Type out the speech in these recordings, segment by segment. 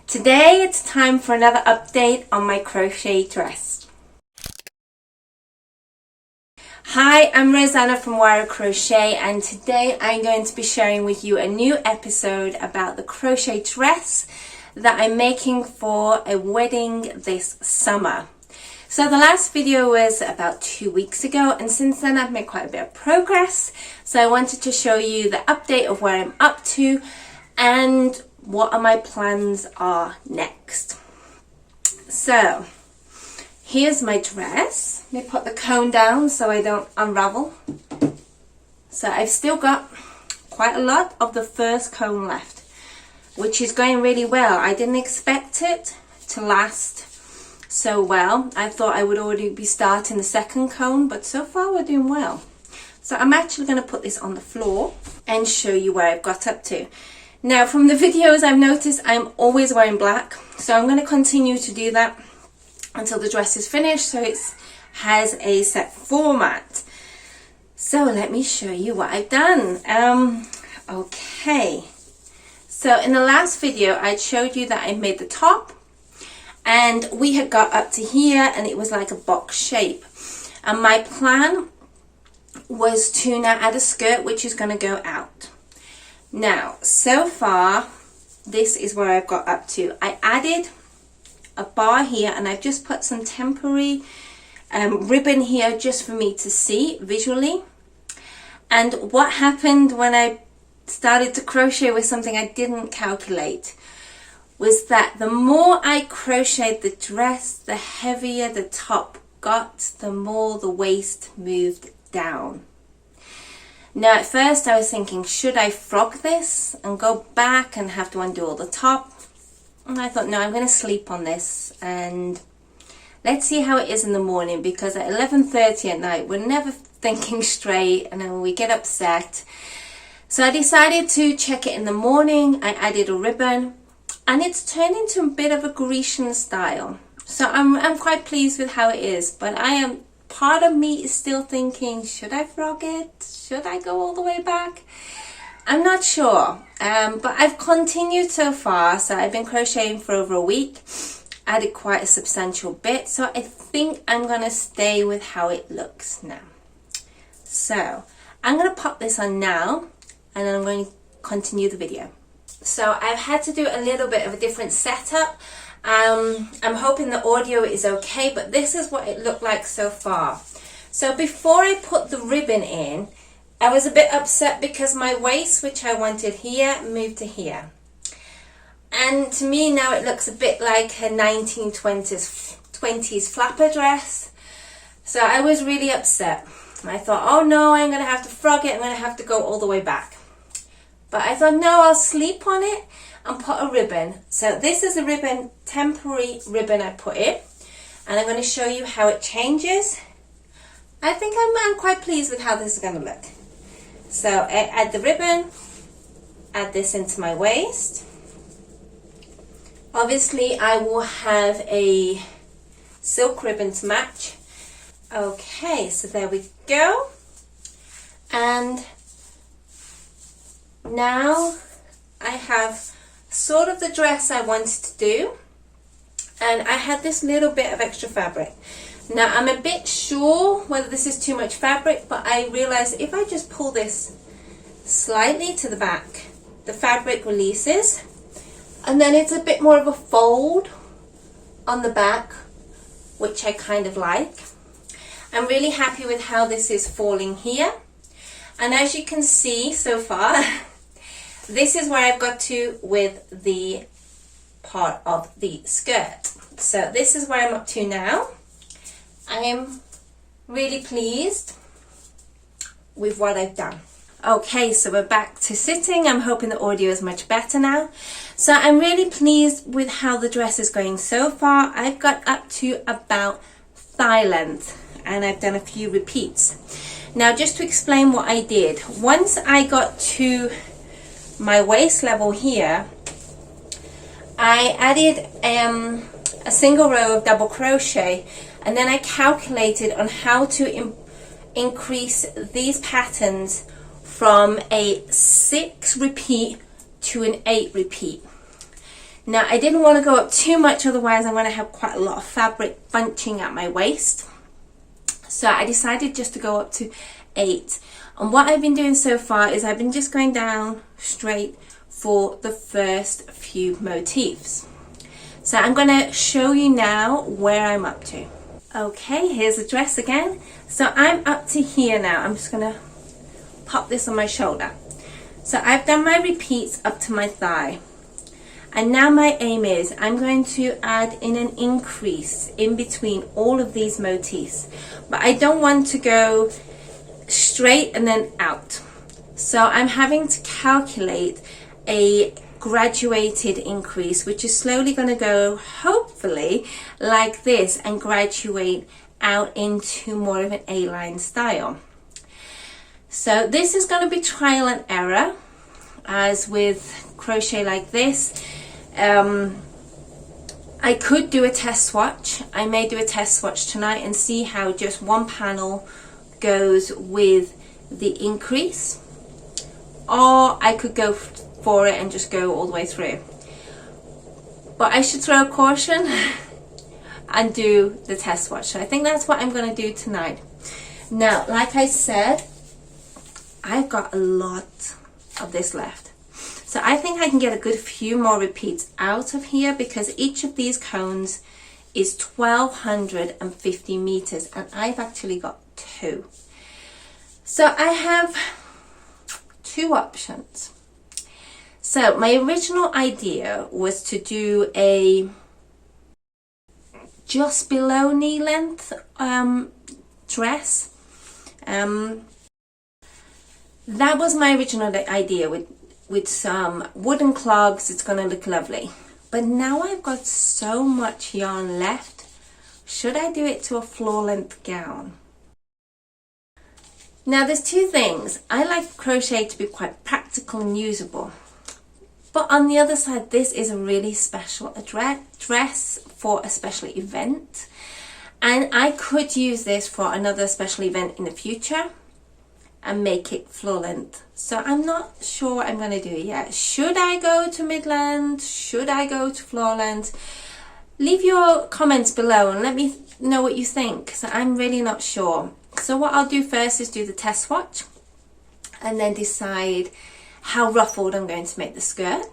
Today it's time for another update on my crochet dress. Hi, I'm Roseanna from Moara Crochet, and today I'm going to be sharing with you a new episode about the crochet dress that I'm making for a wedding this summer. So the last video was about 2 weeks ago, and since then I've made quite a bit of progress. So I wanted to show you the update of where I'm up to and what my plans are next. So here's my dress. Let me put the cone down so I don't unravel. So I've still got quite a lot of the first cone left, which is going really well. I didn't expect it to last so well. I thought I would already be starting the second cone, but so far we're doing well. So I'm actually going to put this on the floor and show you where I've got up to. Now, from the videos I've noticed I'm always wearing black, so I'm going to continue to do that until the dress is finished, so it has a set format. So let me show you what I've done. Okay, so in the last video I showed you that I made the top, and we had got up to here and it was like a box shape, and my plan was to now add a skirt which is going to go out. Now, so far, this is where I've got up to. I added a bar here, and I've just put some temporary ribbon here just for me to see visually. And what happened when I started to crochet was something I didn't calculate, was that the more I crocheted the dress, the heavier the top got, the more the waist moved down. Now, at first I was thinking, should I frog this and go back and have to undo all the top? And I thought, no, I'm going to sleep on this and let's see how it is in the morning, because at 11:30 at night we're never thinking straight and then we get upset. So I decided to check it in the morning. I added a ribbon and it's turned into a bit of a Grecian style. So I'm quite pleased with how it is, but part of me is still thinking, should I frog it? Should I go all the way back? I'm not sure, but I've continued so far. So I've been crocheting for over a week, added quite a substantial bit, so I think I'm going to stay with how it looks now. So I'm going to pop this on now and then I'm going to continue the video. So I've had to do a little bit of a different setup. I'm hoping the audio is okay, but this is what it looked like so far. So before I put the ribbon in, I was a bit upset because my waist, which I wanted here, moved to here. And to me now it looks a bit like a 1920s flapper dress. So I was really upset. I thought, oh no, I'm going to have to frog it. I'm going to have to go all the way back. But I thought, no, I'll sleep on it and put a ribbon. So this is a ribbon, temporary ribbon I put in, and I'm going to show you how it changes. I think I'm quite pleased with how this is going to look. So I add the ribbon, add this into my waist. Obviously I will have a silk ribbon to match. Okay, so there we go. And now I have sort of the dress I wanted to do, and I had this little bit of extra fabric. Now I'm a bit sure whether this is too much fabric, but I realized if I just pull this slightly to the back, the fabric releases, and then it's a bit more of a fold on the back, which I kind of like. I'm really happy with how this is falling here, and as you can see so far, this is where I've got to with the part of the skirt. So this is where I'm up to now. I am really pleased with what I've done. Okay, so we're back to sitting. I'm hoping the audio is much better now. So I'm really pleased with how the dress is going so far. I've got up to about thigh length and I've done a few repeats. Now, just to explain what I did, once I got to my waist level here, I added a single row of double crochet, and then I calculated on how to increase these patterns from a 6 repeat to an 8 repeat. Now I didn't want to go up too much, otherwise I'm going to have quite a lot of fabric bunching at my waist. So I decided just to go up to 8. And what I've been doing so far is I've been just going down straight for the first few motifs. So I'm going to show you now where I'm up to. Okay, here's the dress again. So I'm up to here now. I'm just going to pop this on my shoulder. So I've done my repeats up to my thigh. And now my aim is I'm going to add in an increase in between all of these motifs. But I don't want to go straight and then out. So I'm having to calculate a graduated increase, which is slowly going to go, hopefully, like this and graduate out into more of an A-line style. So this is going to be trial and error, as with crochet like this. I could do a test swatch. I may do a test swatch tonight and see how just one panel goes with the increase, or I could go for it and just go all the way through. But I should throw a caution and do the test swatch. So I think that's what I'm going to do tonight. Now, like I said, I've got a lot of this left. So I think I can get a good few more repeats out of here, because each of these cones is 1250 meters and I've actually got 2. So I have 2 options. So my original idea was to do a just below knee length dress. That was my original idea, with some wooden clogs. It's going to look lovely. But now I've got so much yarn left. Should I do it to a floor length gown? Now there's 2 things. I like crochet to be quite practical and usable. But on the other side, this is a really special dress for a special event. And I could use this for another special event in the future and make it floor length. So I'm not sure what I'm going to do yet. Should I go to mid-length? Should I go to floor length? Leave your comments below and let me know what you think. So I'm really not sure. So what I'll do first is do the test swatch and then decide how ruffled I'm going to make the skirt.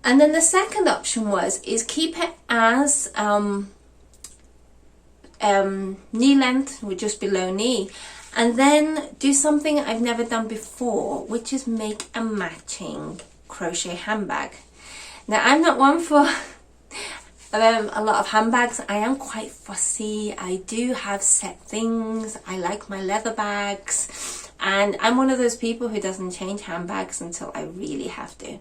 And then the second option is keep it as knee length, or just below knee, and then do something I've never done before, which is make a matching crochet handbag. Now I'm not one for a lot of handbags. I am quite fussy. I do have set things. I like my leather bags, and I'm one of those people who doesn't change handbags until I really have to.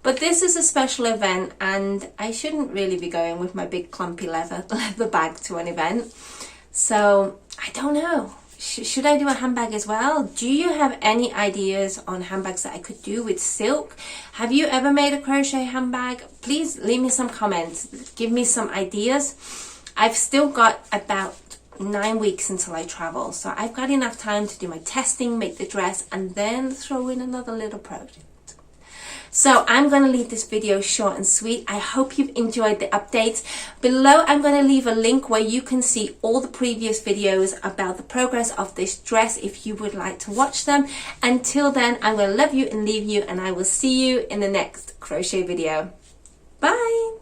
But this is a special event and I shouldn't really be going with my big clumpy leather bag to an event. So I don't know. Should I do a handbag as well? Do you have any ideas on handbags that I could do with silk? Have you ever made a crochet handbag? Please leave me some comments. Give me some ideas. I've still got about 9 weeks until I travel. So I've got enough time to do my testing, make the dress, and then throw in another little project. So I'm going to leave this video short and sweet. I hope you've enjoyed the updates. Below I'm going to leave a link where you can see all the previous videos about the progress of this dress if you would like to watch them. Until then, I'm going to love you and leave you, and I will see you in the next crochet video. Bye!